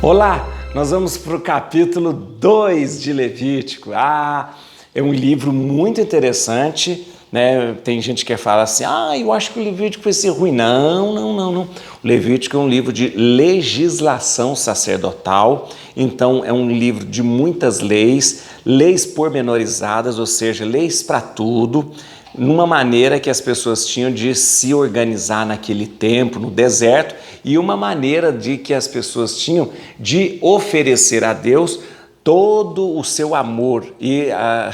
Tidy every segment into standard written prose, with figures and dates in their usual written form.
Olá, nós vamos para o capítulo 2 de Levítico. É um livro muito interessante, né? Tem gente que fala assim, eu acho que o Levítico vai ser ruim. Não. O Levítico é um livro de legislação sacerdotal, então é um livro de muitas leis, leis pormenorizadas, ou seja, leis para tudo, numa maneira que as pessoas tinham de se organizar naquele tempo, no deserto, e uma maneira de que as pessoas tinham de oferecer a Deus todo o seu amor, e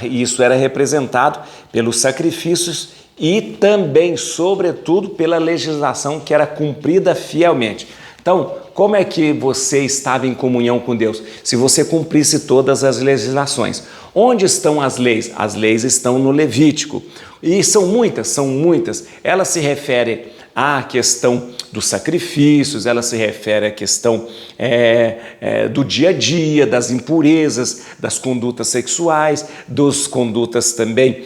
isso era representado pelos sacrifícios e também, sobretudo, pela legislação que era cumprida fielmente. Então, como é que você estava em comunhão com Deus? Se você cumprisse todas as legislações. Onde estão as leis? As leis estão no Levítico. E são muitas. Elas se referem à questão dos sacrifícios, ela se refere à questão do dia a dia, das impurezas, das condutas sexuais, das condutas também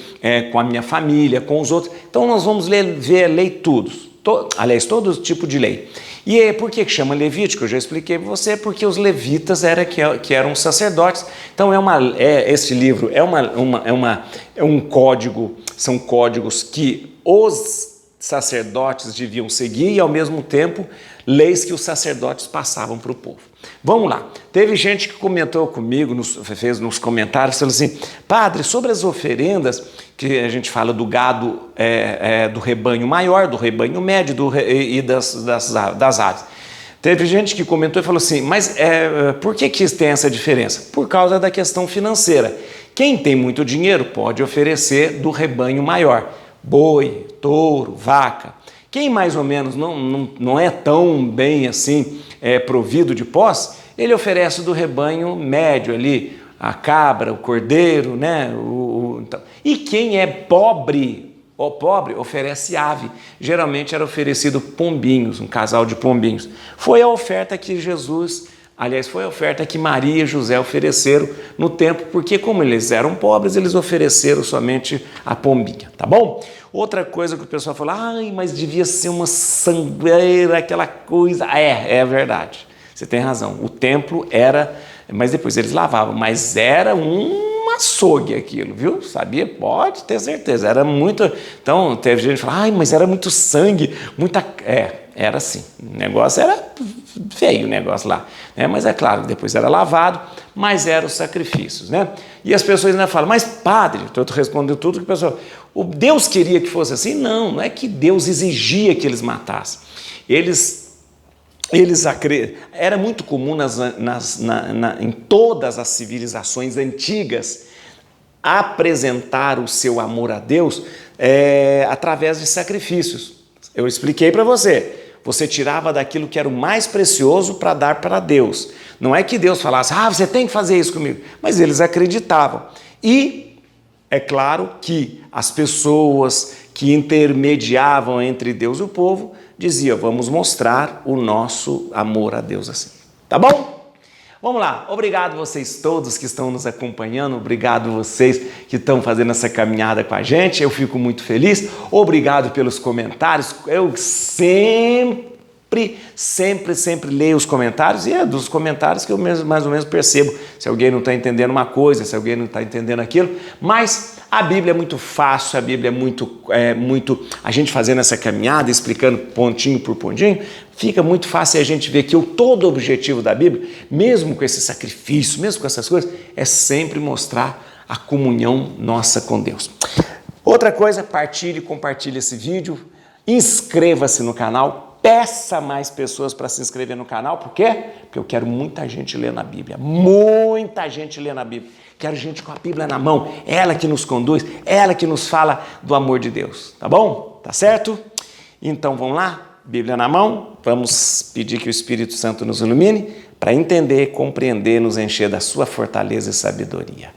com a minha família, com os outros. Então nós vamos ver a lei todo tipo de lei. E por que chama Levítico? Eu já expliquei para você, porque os levitas que eram sacerdotes. Então esse livro é um código, são códigos que os sacerdotes deviam seguir e, ao mesmo tempo, leis que os sacerdotes passavam para o povo. Vamos lá. Teve gente que comentou comigo, fez nos comentários, falou assim, padre, sobre as oferendas, que a gente fala do gado do rebanho maior, do rebanho médio e das aves. Teve gente que comentou e falou assim, mas por que tem essa diferença? Por causa da questão financeira. Quem tem muito dinheiro pode oferecer do rebanho maior. Boi, touro, vaca. Quem mais ou menos não é tão bem assim provido de posse, ele oferece do rebanho médio ali, a cabra, o cordeiro, né? Então. E quem é pobre oferece ave. Geralmente era oferecido pombinhos, um casal de pombinhos. Foi a oferta que foi a oferta que Maria e José ofereceram no templo, porque como eles eram pobres, eles ofereceram somente a pombinha, tá bom? Outra coisa que o pessoal falou, mas devia ser uma sangueira, aquela coisa. É verdade, você tem razão, o templo mas depois eles lavavam, mas era um açougue aquilo, viu? Sabia? Pode ter certeza, era muito. Então teve gente que falou, mas era muito sangue, era assim, o negócio era feio, o negócio lá, né? Mas é claro, depois era lavado, mas eram os sacrifícios, né? E as pessoas ainda falam, mas padre, eu estou respondendo tudo que o pessoal, Deus queria que fosse assim? Não é que Deus exigia que eles matassem, era muito comum em todas as civilizações antigas apresentar o seu amor a Deus através de sacrifícios. Eu expliquei para você tirava daquilo que era o mais precioso para dar para Deus. Não é que Deus falasse, você tem que fazer isso comigo, mas eles acreditavam. E é claro que as pessoas que intermediavam entre Deus e o povo diziam, vamos mostrar o nosso amor a Deus assim. Tá bom? Vamos lá, obrigado vocês todos que estão nos acompanhando, obrigado vocês que estão fazendo essa caminhada com a gente, eu fico muito feliz, obrigado pelos comentários, eu sempre leio os comentários e é dos comentários que eu mais ou menos percebo se alguém não está entendendo uma coisa, se alguém não está entendendo aquilo, mas a Bíblia é muito fácil, a Bíblia é muito a gente fazendo essa caminhada, explicando pontinho por pontinho, fica muito fácil a gente ver que todo o objetivo da Bíblia, mesmo com esse sacrifício, mesmo com essas coisas, é sempre mostrar a comunhão nossa com Deus. Outra coisa, compartilhe esse vídeo, inscreva-se no canal, peça mais pessoas para se inscrever no canal, por quê? Porque eu quero muita gente lendo a Bíblia, muita gente lendo a Bíblia. Quero gente com a Bíblia na mão, ela que nos conduz, ela que nos fala do amor de Deus, tá bom? Tá certo? Então vamos lá, Bíblia na mão, vamos pedir que o Espírito Santo nos ilumine para entender, compreender, nos encher da sua fortaleza e sabedoria.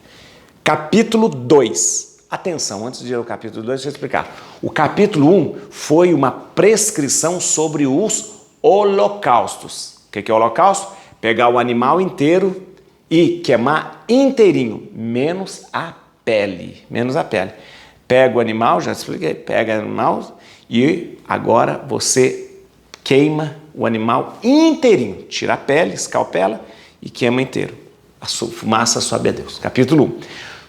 Capítulo 2. Atenção, antes de ir ao capítulo 2, deixa eu explicar. O capítulo 1 foi uma prescrição sobre os holocaustos. O que é holocausto? Pegar o animal inteiro e queimar inteirinho, menos a pele. Pega o animal, já expliquei, pega o animal e agora você queima o animal inteirinho. Tira a pele, escalpela e queima inteiro. A fumaça sobe a Deus. Capítulo 1.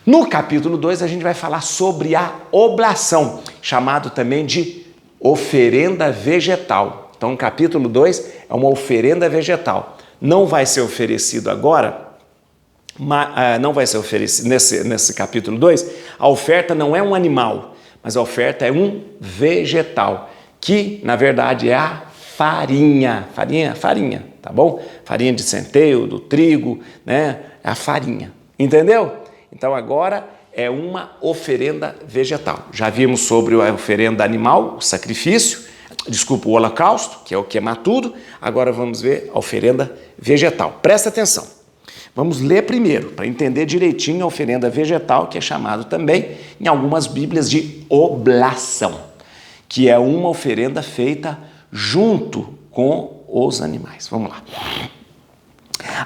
No capítulo 2 a gente vai falar sobre a oblação, chamado também de oferenda vegetal. Então, o capítulo 2 é uma oferenda vegetal. Não vai ser oferecido agora, não vai ser oferecido nesse capítulo 2, a oferta não é um animal, mas a oferta é um vegetal, que na verdade é a farinha, tá bom? Farinha de centeio, do trigo, né? É a farinha, entendeu? Então agora é uma oferenda vegetal. Já vimos sobre a oferenda animal, o sacrifício, o holocausto, que é o queimar tudo. Agora vamos ver a oferenda vegetal. Presta atenção. Vamos ler primeiro, para entender direitinho a oferenda vegetal, que é chamado também, em algumas bíblias, de oblação, que é uma oferenda feita junto com os animais. Vamos lá.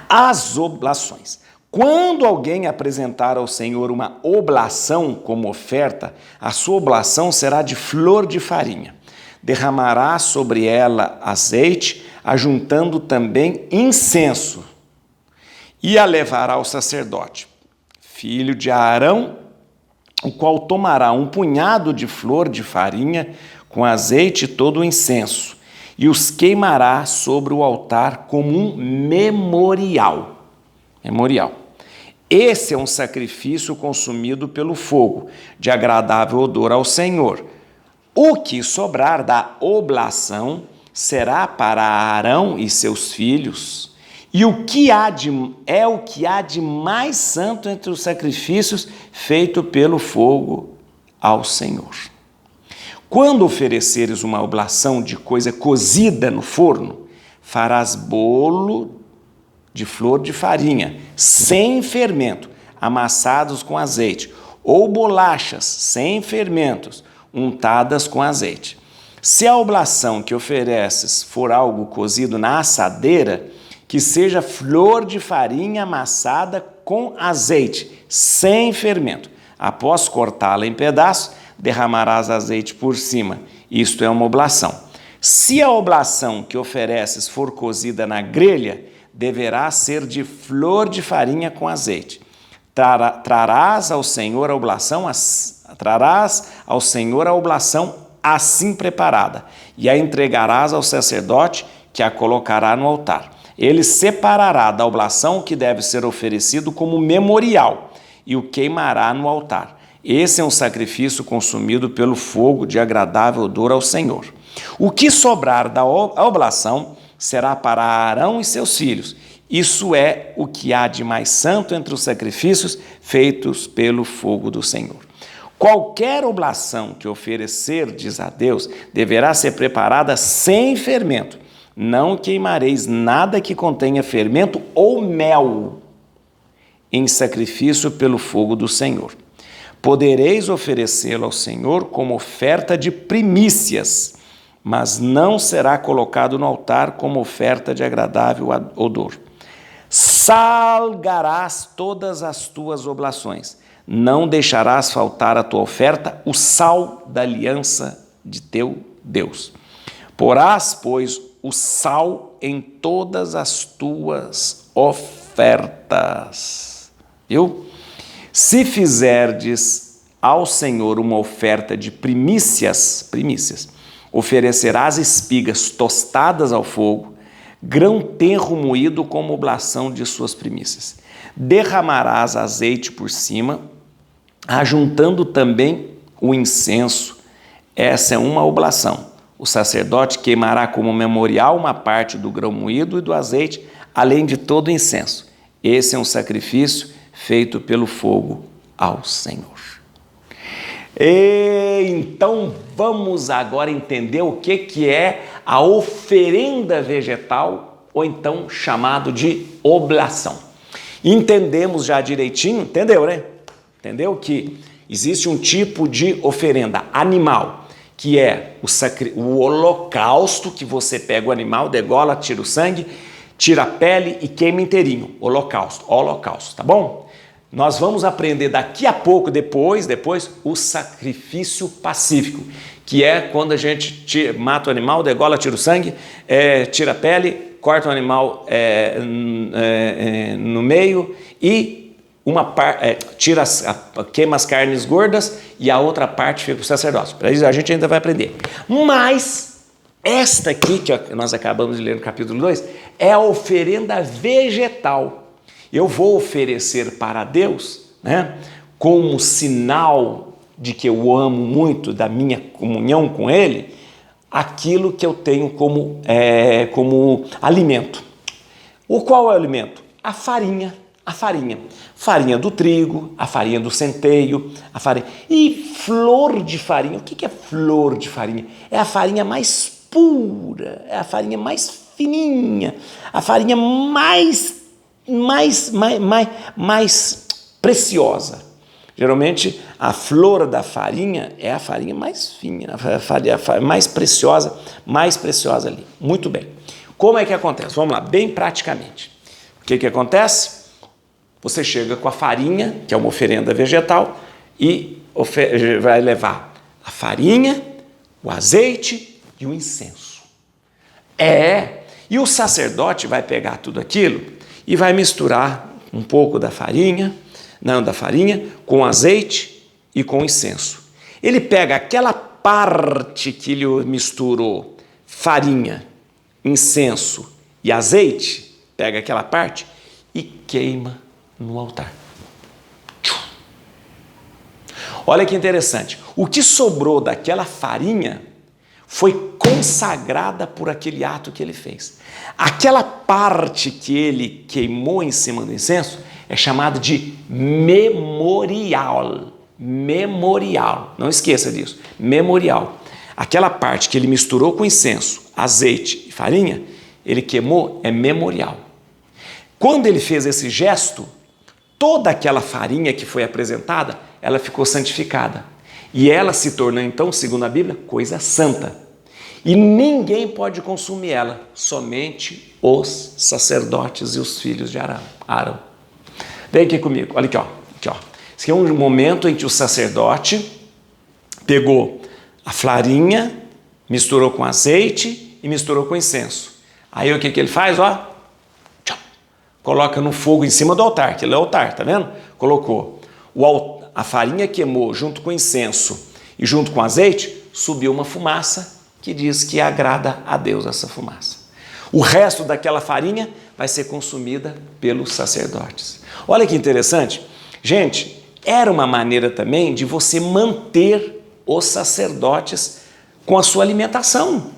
As oblações. Quando alguém apresentar ao Senhor uma oblação como oferta, a sua oblação será de flor de farinha. Derramará sobre ela azeite, ajuntando também incenso, e a levará ao sacerdote, filho de Arão, o qual tomará um punhado de flor de farinha com azeite e todo o incenso, e os queimará sobre o altar como um memorial. Esse é um sacrifício consumido pelo fogo, de agradável odor ao Senhor. O que sobrar da oblação será para Arão e seus filhos, e o que há de mais santo entre os sacrifícios feito pelo fogo ao Senhor. Quando ofereceres uma oblação de coisa cozida no forno, farás bolo de flor de farinha, sem fermento, amassados com azeite, ou bolachas sem fermentos, untadas com azeite. Se a oblação que ofereces for algo cozido na assadeira, que seja flor de farinha amassada com azeite, sem fermento. Após cortá-la em pedaços, derramarás azeite por cima. Isto é uma oblação. Se a oblação que ofereces for cozida na grelha, deverá ser de flor de farinha com azeite. Trarás ao Senhor a oblação assim preparada, e a entregarás ao sacerdote, que a colocará no altar. Ele separará da oblação que deve ser oferecido como memorial, e o queimará no altar. Esse é um sacrifício consumido pelo fogo, de agradável odor ao Senhor. O que sobrar da oblação será para Arão e seus filhos. Isso é o que há de mais santo entre os sacrifícios feitos pelo fogo do Senhor. Qualquer oblação que oferecerdes a Deus deverá ser preparada sem fermento. Não queimareis nada que contenha fermento ou mel em sacrifício pelo fogo do Senhor. Podereis oferecê-lo ao Senhor como oferta de primícias, mas não será colocado no altar como oferta de agradável odor. Salgarás todas as tuas oblações, não deixarás faltar a tua oferta o sal da aliança de teu Deus. Porás, pois, o sal em todas as tuas ofertas. Viu? Se fizerdes ao Senhor uma oferta de primícias, oferecerás espigas tostadas ao fogo, grão tenro moído como oblação de suas primícias. Derramarás azeite por cima, ajuntando também o incenso. Essa é uma oblação. O sacerdote queimará como memorial uma parte do grão moído e do azeite, além de todo o incenso. Esse é um sacrifício feito pelo fogo ao Senhor. Então vamos agora entender o que é a oferenda vegetal, ou então chamado de oblação. Entendemos já direitinho, entendeu, né? Entendeu que existe um tipo de oferenda animal, que é o holocausto, que você pega o animal, degola, tira o sangue, tira a pele e queima inteirinho. Holocausto, tá bom? Nós vamos aprender daqui a pouco, depois, o sacrifício pacífico, que é quando a gente mata o animal, degola, tira o sangue, tira a pele, corta o animal no meio e queima as carnes gordas e a outra parte fica para o sacerdote. Para isso a gente ainda vai aprender. Mas esta aqui, que nós acabamos de ler no capítulo 2, é a oferenda vegetal. Eu vou oferecer para Deus, né, como sinal de que eu amo muito, da minha comunhão com Ele, aquilo que eu tenho como alimento. Qual é o alimento? A farinha. Farinha do trigo, a farinha do centeio, a farinha. E flor de farinha. O que é flor de farinha? É a farinha mais pura, é a farinha mais fininha, a farinha mais preciosa. Geralmente, a flor da farinha é a farinha mais fina, a farinha mais preciosa ali. Muito bem. Como é que acontece? Vamos lá, bem praticamente. O que acontece? Você chega com a farinha, que é uma oferenda vegetal, e vai levar a farinha, o azeite e o incenso. E o sacerdote vai pegar tudo aquilo e vai misturar um pouco da farinha com azeite e com incenso. Ele pega aquela parte que ele misturou, farinha, incenso e azeite, pega aquela parte e queima no altar. Olha que interessante. O que sobrou daquela farinha foi consagrada por aquele ato que ele fez. Aquela parte que ele queimou em cima do incenso é chamada de memorial. Memorial. Não esqueça disso. Memorial. Aquela parte que ele misturou com incenso, azeite e farinha, ele queimou, é memorial. Quando ele fez esse gesto, toda aquela farinha que foi apresentada, ela ficou santificada. E ela se tornou, então, segundo a Bíblia, coisa santa. E ninguém pode consumir ela, somente os sacerdotes e os filhos de Arão. Vem aqui comigo, olha aqui, ó. Esse aqui é um momento em que o sacerdote pegou a farinha, misturou com azeite e misturou com incenso. Aí o que ele faz? Coloca no fogo em cima do altar, aquele é o altar, tá vendo? Colocou. A farinha queimou junto com o incenso e junto com o azeite, subiu uma fumaça que diz que agrada a Deus essa fumaça. O resto daquela farinha vai ser consumida pelos sacerdotes. Olha que interessante. Gente, era uma maneira também de você manter os sacerdotes com a sua alimentação.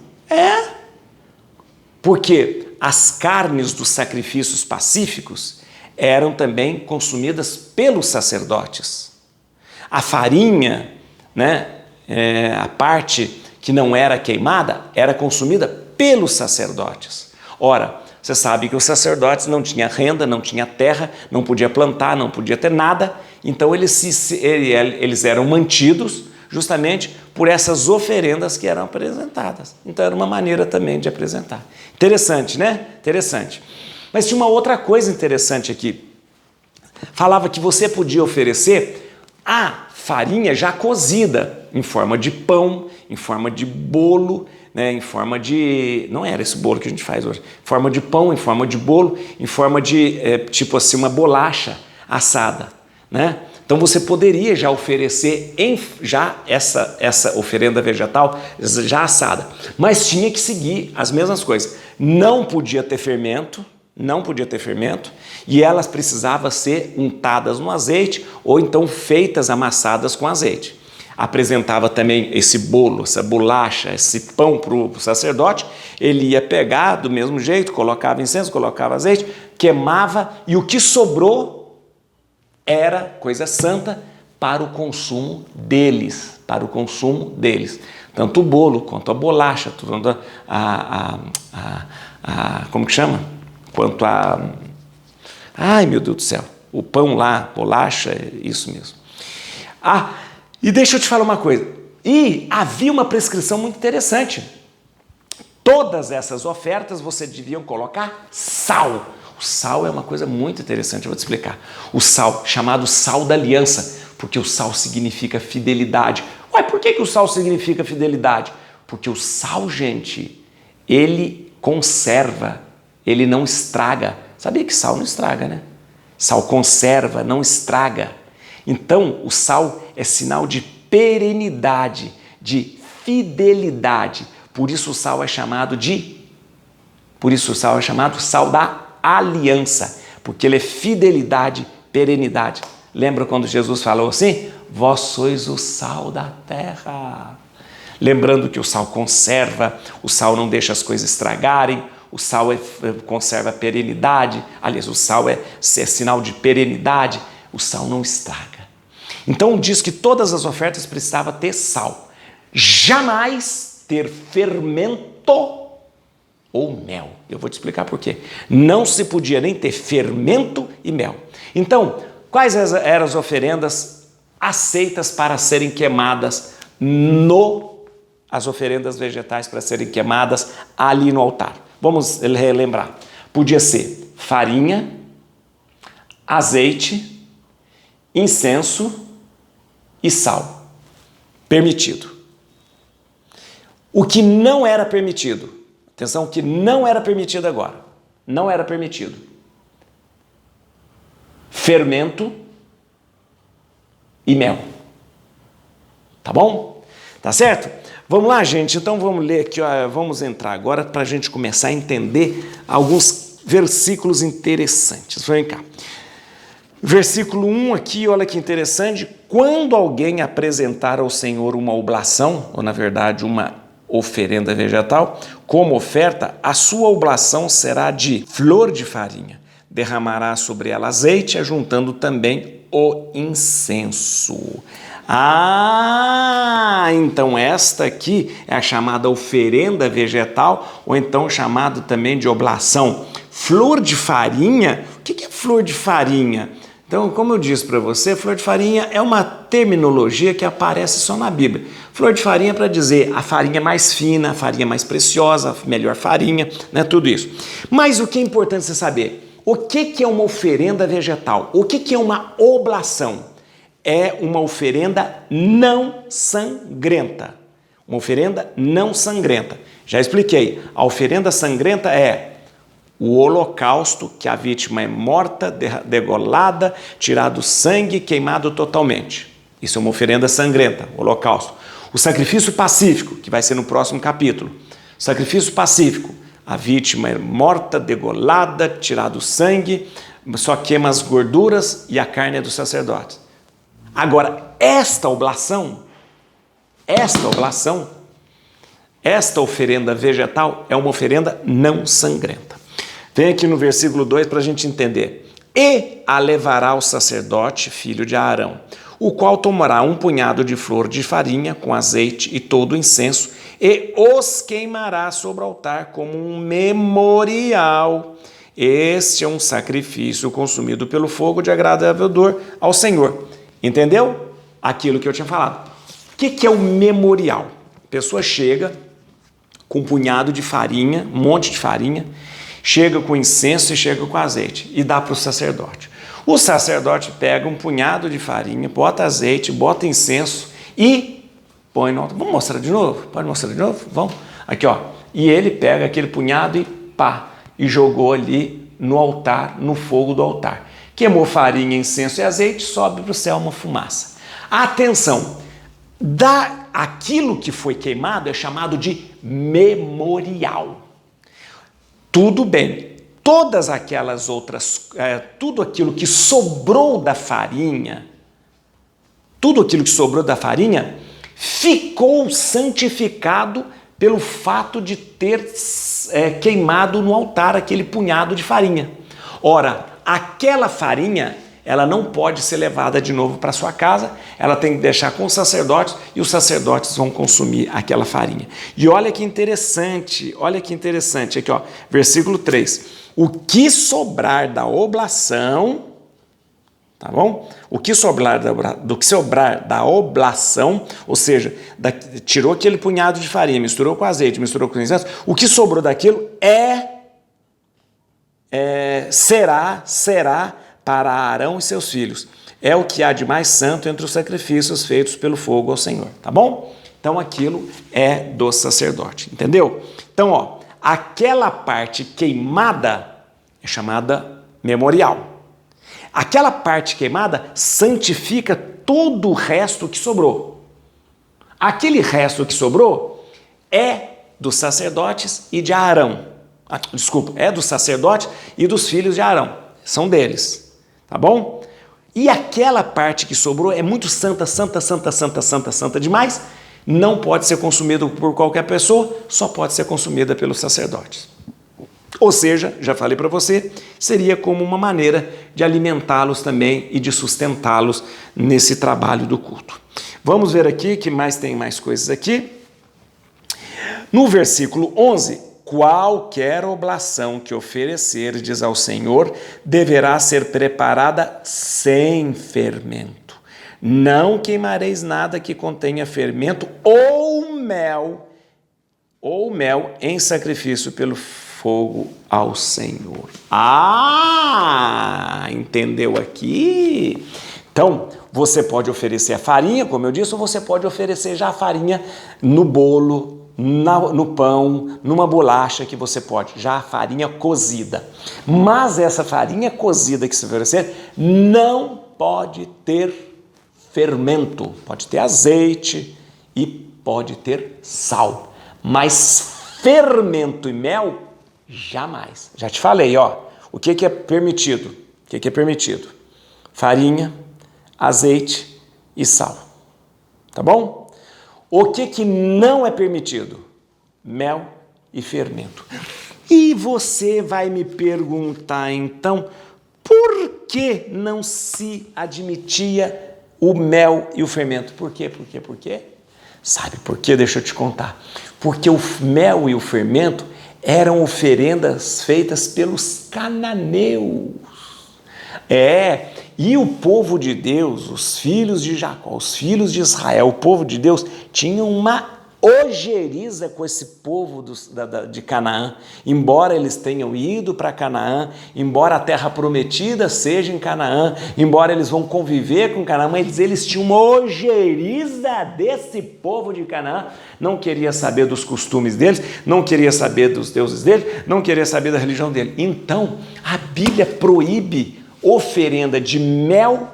Porque as carnes dos sacrifícios pacíficos eram também consumidas pelos sacerdotes. A farinha, a parte que não era queimada, era consumida pelos sacerdotes. Ora, você sabe que os sacerdotes não tinham renda, não tinham terra, não podia plantar, não podia ter nada, então eles eram mantidos justamente por essas oferendas que eram apresentadas. Então era uma maneira também de apresentar. Interessante, né? Interessante. Mas tinha uma outra coisa interessante aqui. Falava que você podia oferecer a farinha já cozida, em forma de pão, em forma de bolo, em forma de... Não era esse bolo que a gente faz hoje. Em forma de pão, em forma de bolo, em forma de, tipo assim, uma bolacha assada, né? Então você poderia já oferecer essa oferenda vegetal já assada, mas tinha que seguir as mesmas coisas. Não podia ter fermento, e elas precisavam ser untadas no azeite ou então feitas amassadas com azeite. Apresentava também esse bolo, essa bolacha, esse pão para o sacerdote, ele ia pegar do mesmo jeito, colocava incenso, colocava azeite, queimava e o que sobrou era coisa santa para o consumo deles, tanto o bolo quanto a bolacha, quanto como que chama? Quanto ai meu Deus do céu, o pão lá, bolacha, isso mesmo. E deixa eu te falar uma coisa, e havia uma prescrição muito interessante. Todas essas ofertas você deviam colocar sal. O sal é uma coisa muito interessante, eu vou te explicar. O sal, chamado sal da aliança, porque o sal significa fidelidade. Por que o sal significa fidelidade? Porque o sal, gente, ele conserva, ele não estraga. Sabia que sal não estraga, né? Sal conserva, não estraga. Então, o sal é sinal de perenidade, de fidelidade. Por isso o sal é chamado sal da aliança, porque ele é fidelidade, perenidade. Lembra quando Jesus falou assim? Vós sois o sal da terra. Lembrando que o sal conserva, o sal não deixa as coisas estragarem, o sal conserva a perenidade, aliás, o sal é sinal de perenidade, o sal não estraga. Então diz que todas as ofertas precisavam ter sal, jamais ter fermento ou mel. Eu vou te explicar por quê. Não se podia nem ter fermento e mel. Então, quais eram as oferendas aceitas para serem queimadas as oferendas vegetais para serem queimadas ali no altar? Vamos relembrar. Podia ser farinha, azeite, incenso e sal. Permitido. O que não era permitido, atenção, o que não era permitido agora, não era permitido: fermento e mel. Tá bom? Tá certo? Vamos lá, gente? Então vamos ler aqui, ó, vamos entrar agora para a gente começar a entender alguns versículos interessantes. Vem cá. Versículo 1 aqui, olha que interessante. Quando alguém apresentar ao Senhor uma oblação, ou na verdade uma oferenda vegetal, como oferta, a sua oblação será de flor de farinha. Derramará sobre ela azeite, ajuntando também o incenso. Então esta aqui é a chamada oferenda vegetal, ou então chamado também de oblação. Flor de farinha, o que é flor de farinha? Então, como eu disse para você, flor de farinha é uma terminologia que aparece só na Bíblia. Flor de farinha é para dizer a farinha mais fina, a farinha mais preciosa, a melhor farinha, né? Tudo isso. Mas o que é importante você saber? O que é uma oferenda vegetal? O que é uma oblação? É uma oferenda não sangrenta. Uma oferenda não sangrenta. Já expliquei. A oferenda sangrenta é o holocausto, que a vítima é morta, degolada, tirado sangue, queimado totalmente. Isso é uma oferenda sangrenta, holocausto. O sacrifício pacífico, que vai ser no próximo capítulo. Sacrifício pacífico. A vítima é morta, degolada, tirado sangue, só queima as gorduras e a carne é do sacerdote. Agora, esta oferenda vegetal é uma oferenda não sangrenta. Vem aqui no versículo 2 para a gente entender. E a levará o sacerdote, filho de Arão, o qual tomará um punhado de flor de farinha com azeite e todo o incenso e os queimará sobre o altar como um memorial. Este é um sacrifício consumido pelo fogo de agradável odor ao Senhor. Entendeu? Aquilo que eu tinha falado. O que é o memorial? A pessoa chega com um punhado de farinha, um monte de farinha, chega com incenso e chega com azeite e dá para o sacerdote. O sacerdote pega um punhado de farinha, bota azeite, bota incenso e põe no altar. Vamos mostrar de novo? Pode mostrar de novo? Vamos. Aqui, ó. E ele pega aquele punhado e pá, e jogou ali no altar, no fogo do altar. Queimou farinha, incenso e azeite, sobe para o céu uma fumaça. Atenção, aquilo que foi queimado é chamado de memorial. Tudo bem, todas aquelas outras, tudo aquilo que sobrou da farinha, ficou santificado pelo fato de ter queimado no altar aquele punhado de farinha. Ora, aquela farinha, ela não pode ser levada de novo para sua casa, ela tem que deixar com os sacerdotes e os sacerdotes vão consumir aquela farinha. E olha que interessante, aqui ó, versículo 3. O que sobrar da oblação, tá bom? O que sobrar da oblação, ou seja, tirou aquele punhado de farinha, misturou com azeite, misturou com incenso, o que sobrou daquilo será para Arão e seus filhos. É o que há de mais santo entre os sacrifícios feitos pelo fogo ao Senhor, tá bom? Então aquilo é do sacerdote, entendeu? Então, ó, aquela parte queimada é chamada memorial. Aquela parte queimada santifica todo o resto que sobrou. Aquele resto que sobrou é dos sacerdotes e de Arão. É dos sacerdotes e dos filhos de Arão. São deles, tá bom? E aquela parte que sobrou é muito santa, santa, santa, santa, santa, santa demais. Não pode ser consumida por qualquer pessoa, só pode ser consumida pelos sacerdotes. Ou seja, já falei para você, seria como uma maneira de alimentá-los também e de sustentá-los nesse trabalho do culto. Vamos ver aqui que tem mais coisas aqui. No versículo 11, qualquer oblação que oferecerdes ao Senhor deverá ser preparada sem fermento. Não queimareis nada que contenha fermento ou mel em sacrifício pelo fogo ao Senhor. Entendeu aqui? Então, você pode oferecer a farinha, como eu disse, ou você pode oferecer já a farinha no bolo, no pão, numa bolacha que você pode, já a farinha cozida. Mas essa farinha cozida que você oferecer não pode ter fermento, pode ter azeite e pode ter sal, mas fermento e mel, jamais. Já te falei, o que é permitido? O que é permitido? Farinha, azeite e sal, tá bom? O que não é permitido? Mel e fermento. E você vai me perguntar, então, por que não se admitia o mel e o fermento? Por quê? Sabe por quê? Deixa eu te contar. Porque o mel e o fermento eram oferendas feitas pelos cananeus. E o povo de Deus, os filhos de Jacó, os filhos de Israel, o povo de Deus, tinham uma ojeriza com esse povo de Canaã. Embora eles tenham ido para Canaã, embora a terra prometida seja em Canaã, embora eles vão conviver com Canaã, mas eles tinham uma ojeriza desse povo de Canaã, não queria saber dos costumes deles, não queria saber dos deuses deles, não queria saber da religião dele. Então, a Bíblia proíbe oferenda de mel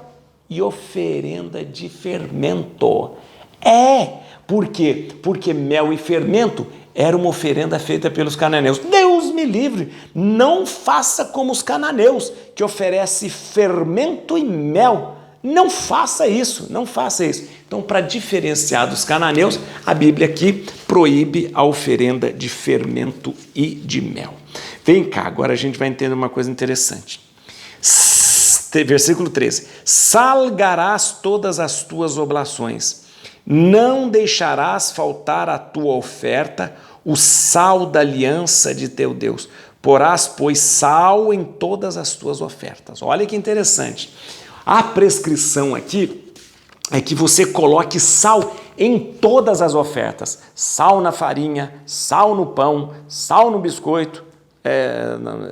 e oferenda de fermento. Por quê? Porque mel e fermento era uma oferenda feita pelos cananeus. Deus me livre, não faça como os cananeus, que oferece fermento e mel. Não faça isso, não faça isso. Então, para diferenciar dos cananeus, a Bíblia aqui proíbe a oferenda de fermento e de mel. Vem cá, agora a gente vai entender uma coisa interessante. Versículo 13. Salgarás todas as tuas oblações, não deixarás faltar a tua oferta, o sal da aliança de teu Deus. Porás, pois, sal em todas as tuas ofertas. Olha que interessante. A prescrição aqui é que você coloque sal em todas as ofertas. Sal na farinha, sal no pão, sal no biscoito,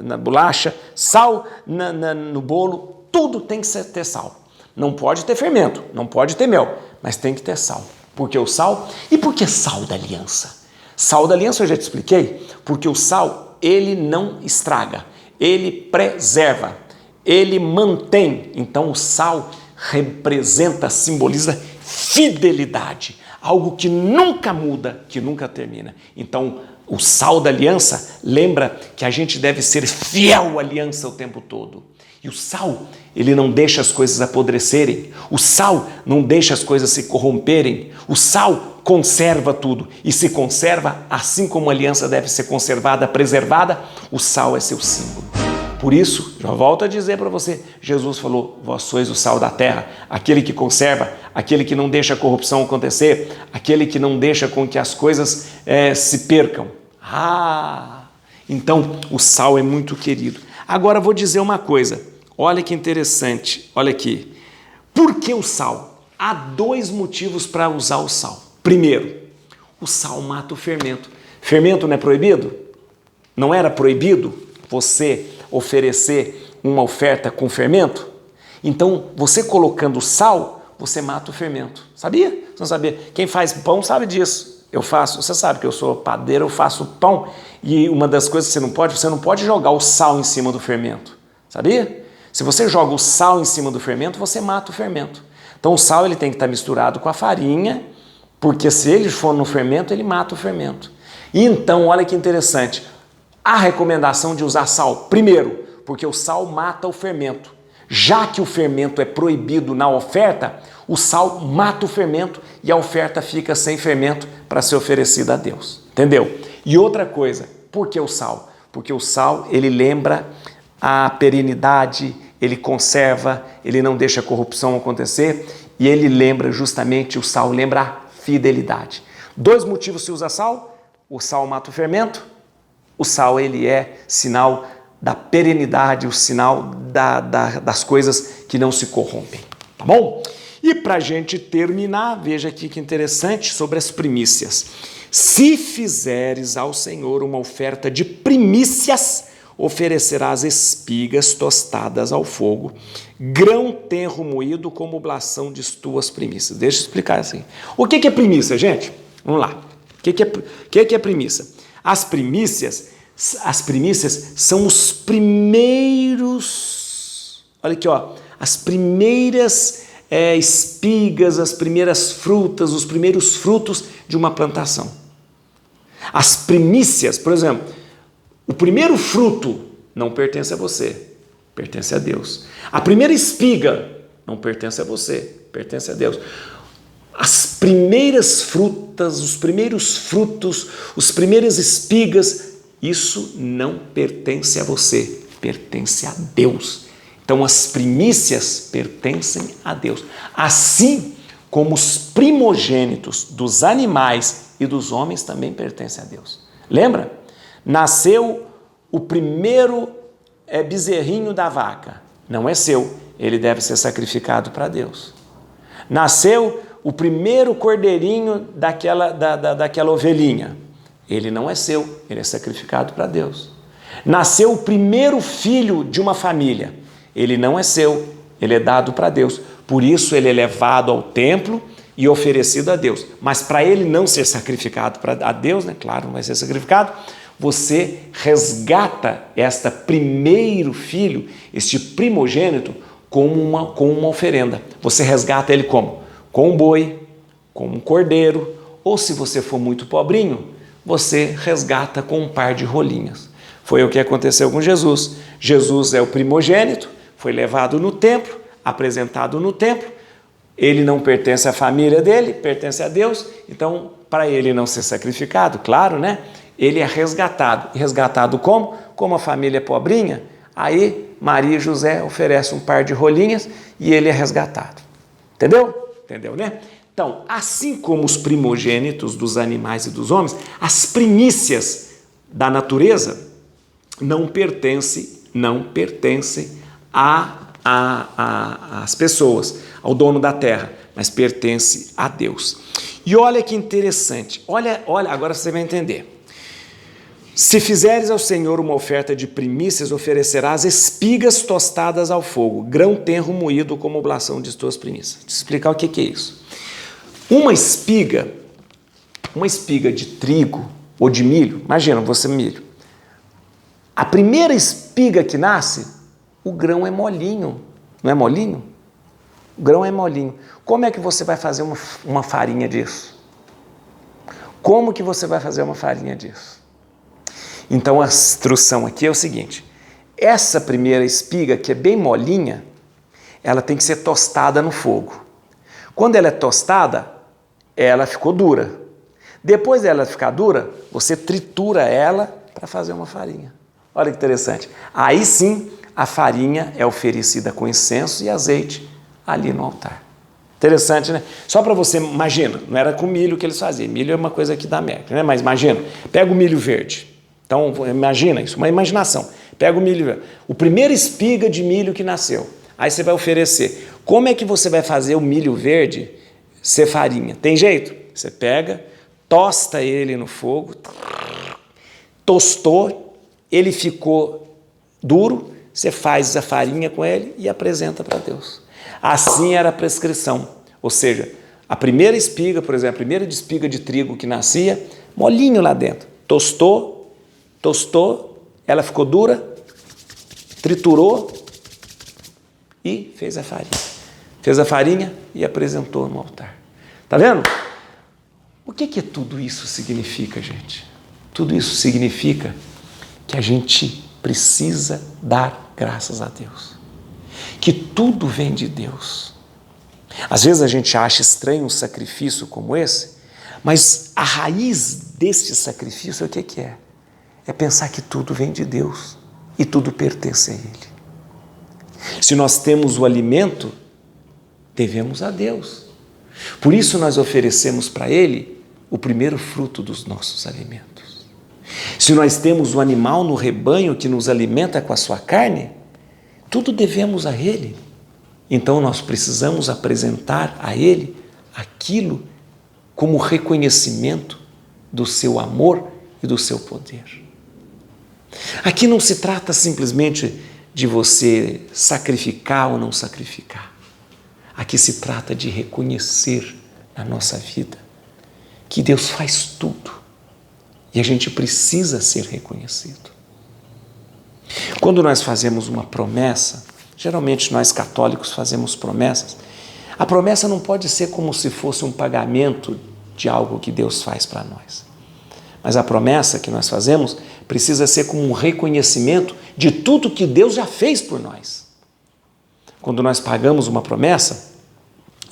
na bolacha, sal no bolo. Tudo tem que ter sal. Não pode ter fermento, não pode ter mel, mas tem que ter sal. Por que o sal? E por que sal da aliança? Sal da aliança eu já te expliquei, porque o sal, ele não estraga, ele preserva, ele mantém. Então o sal representa, simboliza fidelidade, algo que nunca muda, que nunca termina. Então o sal da aliança lembra que a gente deve ser fiel à aliança o tempo todo. E o sal, ele não deixa as coisas apodrecerem. O sal não deixa as coisas se corromperem. O sal conserva tudo. E se conserva, assim como a aliança deve ser conservada, preservada, o sal é seu símbolo. Por isso, já volto a dizer para você, Jesus falou, vós sois o sal da terra, aquele que conserva, aquele que não deixa a corrupção acontecer, aquele que não deixa com que as coisas se percam. Então o sal é muito querido. Agora vou dizer uma coisa. Olha que interessante, olha aqui. Por que o sal? Há dois motivos para usar o sal. Primeiro, o sal mata o fermento. Fermento não é proibido? Não era proibido você oferecer uma oferta com fermento? Então, você colocando sal, você mata o fermento. Sabia? Você não sabia? Quem faz pão sabe disso. você sabe que eu sou padeiro, eu faço pão, e uma das coisas que você não pode jogar o sal em cima do fermento, sabia? Se você joga o sal em cima do fermento, você mata o fermento. Então o sal ele tem que estar misturado com a farinha, porque se ele for no fermento, ele mata o fermento. E então, olha que interessante, a recomendação de usar sal, primeiro, porque o sal mata o fermento. Já que o fermento é proibido na oferta, o sal mata o fermento e a oferta fica sem fermento para ser oferecida a Deus. Entendeu? E outra coisa, por que o sal? Porque o sal, ele lembra a perenidade, ele conserva, ele não deixa a corrupção acontecer e ele lembra justamente, o sal lembra a fidelidade. 2 motivos se usa sal: o sal mata o fermento, o sal ele é sinal da perenidade, o sinal das coisas que não se corrompem, tá bom? E para a gente terminar, veja aqui que interessante sobre as primícias. Se fizeres ao Senhor uma oferta de primícias, oferecerás espigas tostadas ao fogo, grão tenro moído como oblação de tuas primícias. Deixa eu explicar assim. O que é primícia, gente? Vamos lá. O que é primícia? As primícias são os primeiros, olha aqui, ó, as primeiras espigas, as primeiras frutas, os primeiros frutos de uma plantação. As primícias, por exemplo, o primeiro fruto não pertence a você, pertence a Deus. A primeira espiga não pertence a você, pertence a Deus. As primeiras frutas, os primeiros frutos, as primeiras espigas, isso não pertence a você, pertence a Deus. Então as primícias pertencem a Deus. Assim como os primogênitos dos animais e dos homens também pertencem a Deus. Lembra? Nasceu o primeiro bezerrinho da vaca. Não é seu, ele deve ser sacrificado para Deus. Nasceu o primeiro cordeirinho daquela ovelhinha. Ele não é seu, ele é sacrificado para Deus. Nasceu o primeiro filho de uma família. Ele não é seu, ele é dado para Deus. Por isso ele é levado ao templo e oferecido a Deus. Mas para ele não ser sacrificado a Deus, né? Claro, não vai ser sacrificado. Você resgata este primeiro filho, este primogênito, com uma oferenda. Você resgata ele como? Com um boi, com um cordeiro, ou se você for muito pobrinho, você resgata com um par de rolinhas. Foi o que aconteceu com Jesus. Jesus é o primogênito, foi levado no templo, apresentado no templo. Ele não pertence à família dele, pertence a Deus. Então, para ele não ser sacrificado, claro, né? Ele é resgatado. Resgatado como? Como a família é pobrinha, aí Maria e José oferecem um par de rolinhas e ele é resgatado. Entendeu? Entendeu, né? Então, assim como os primogênitos dos animais e dos homens, as primícias da natureza não pertencem às pessoas, ao dono da terra, mas pertence a Deus. E olha que interessante, olha, agora você vai entender. Se fizeres ao Senhor uma oferta de primícias, oferecerás espigas tostadas ao fogo, grão tenro moído como oblação de tuas primícias. Deixa eu explicar o que é isso. Uma espiga de trigo ou de milho, imagina você milho. A primeira espiga que nasce, o grão é molinho, não é molinho? O grão é molinho. Como é que você vai fazer uma farinha disso? Como que você vai fazer uma farinha disso? Então a instrução aqui é o seguinte, essa primeira espiga que é bem molinha, ela tem que ser tostada no fogo. Quando ela é tostada, ela ficou dura. Depois dela ficar dura, você tritura ela para fazer uma farinha. Olha que interessante. Aí sim, a farinha é oferecida com incenso e azeite ali no altar. Interessante, né? Só para você, imagina, não era com milho que eles faziam. Milho é uma coisa aqui da América, né? Mas imagina, pega o milho verde. Então, imagina isso, uma imaginação. Pega o milho verde. O primeiro espiga de milho que nasceu. Aí você vai oferecer. Como é que você vai fazer o milho verde ser farinha? Tem jeito? Você pega, tosta ele no fogo, tostou, ele ficou duro, você faz a farinha com ele e apresenta para Deus. Assim era a prescrição, ou seja, A primeira espiga, por exemplo, a primeira espiga de trigo que nascia, molinho lá dentro. Tostou, ela ficou dura, triturou e fez a farinha. Fez a farinha e apresentou no altar. Tá vendo? O que tudo isso significa, gente? Tudo isso significa que a gente precisa dar graças a Deus. Que tudo vem de Deus. Às vezes a gente acha estranho um sacrifício como esse, mas a raiz deste sacrifício é o que é? É pensar que tudo vem de Deus e tudo pertence a Ele. Se nós temos o alimento, devemos a Deus. Por isso nós oferecemos para Ele o primeiro fruto dos nossos alimentos. Se nós temos o animal no rebanho que nos alimenta com a sua carne, tudo devemos a Ele. Então nós precisamos apresentar a Ele aquilo como reconhecimento do seu amor e do seu poder. Aqui não se trata simplesmente de você sacrificar ou não sacrificar. Aqui se trata de reconhecer na nossa vida que Deus faz tudo e a gente precisa ser reconhecido. Quando nós fazemos uma promessa, geralmente nós católicos fazemos promessas, a promessa não pode ser como se fosse um pagamento de algo que Deus faz para nós. Mas a promessa que nós fazemos precisa ser como um reconhecimento de tudo que Deus já fez por nós. Quando nós pagamos uma promessa,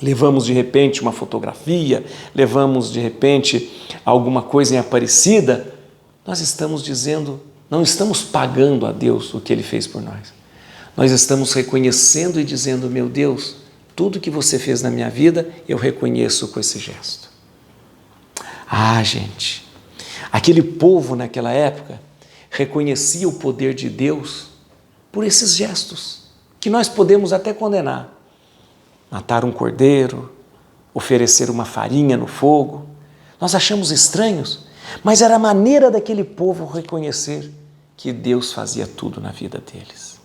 levamos de repente uma fotografia, levamos de repente alguma coisa em Aparecida, nós estamos dizendo, não estamos pagando a Deus o que Ele fez por nós. Nós estamos reconhecendo e dizendo, meu Deus, tudo que você fez na minha vida, eu reconheço com esse gesto. Ah, gente, aquele povo naquela época reconhecia o poder de Deus por esses gestos, que nós podemos até condenar. Matar um cordeiro, oferecer uma farinha no fogo. Nós achamos estranhos, mas era a maneira daquele povo reconhecer que Deus fazia tudo na vida deles.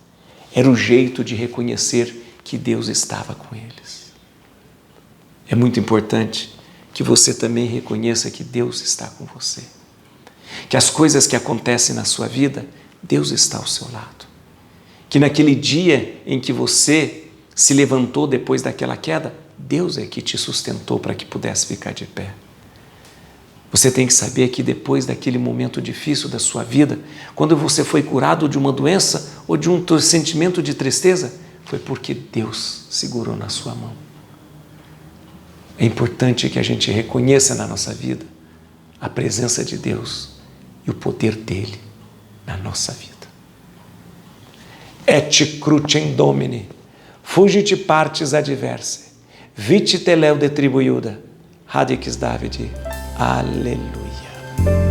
Era o jeito de reconhecer que Deus estava com eles. É muito importante que você também reconheça que Deus está com você. Que as coisas que acontecem na sua vida, Deus está ao seu lado. Que naquele dia em que você se levantou depois daquela queda, Deus é que te sustentou para que pudesse ficar de pé. Você tem que saber que depois daquele momento difícil da sua vida, quando você foi curado de uma doença ou de um sentimento de tristeza, foi porque Deus segurou na sua mão. É importante que a gente reconheça na nossa vida a presença de Deus e o poder dele na nossa vida. Et crucem Domini, fugit partes adversae, vite teleu de tribo Iuda, radix Davidi. Aleluia.